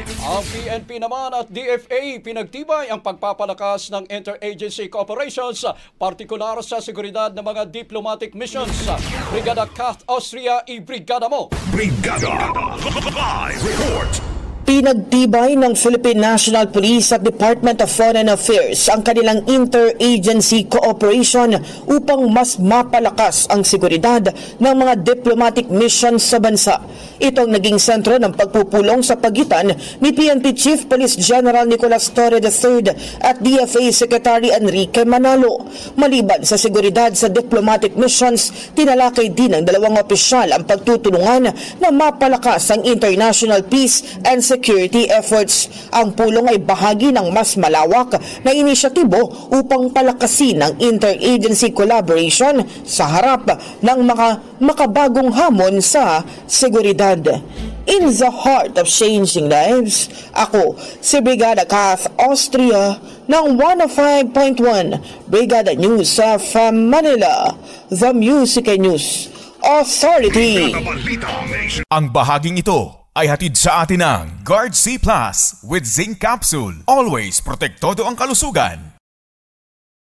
Ang PNP naman at DFA pinagtibay ang pagpapalakas ng interagency cooperations, partikular sa seguridad ng mga diplomatic missions. Brigada Kath Austria, i-brigada mo! Brigada Live Report. Pinagtibay ng Philippine National Police at Department of Foreign Affairs ang kanilang interagency cooperation upang mas mapalakas ang seguridad ng mga diplomatic missions sa bansa. Ito ang naging sentro ng pagpupulong sa pagitan ni PNP Chief Police General Nicolas Torre III at DFA Secretary Enrique Manalo. Maliban sa seguridad sa diplomatic missions, tinalakay din ng dalawang opisyal ang pagtutulungan na mapalakas ang international peace and security efforts. Ang pulong ay bahagi ng mas malawak na inisyatibo upang palakasin ang interagency collaboration sa harap ng mga makabagong hamon sa seguridad. In the heart of changing lives, ako si Brigada Kath Austria ng 105.1 Brigada News FM Manila, The Music and News Authority. Ang bahaging ito ay hatid sa atin ng Guard C Plus with Zinc Capsule. Always protektado ang kalusugan.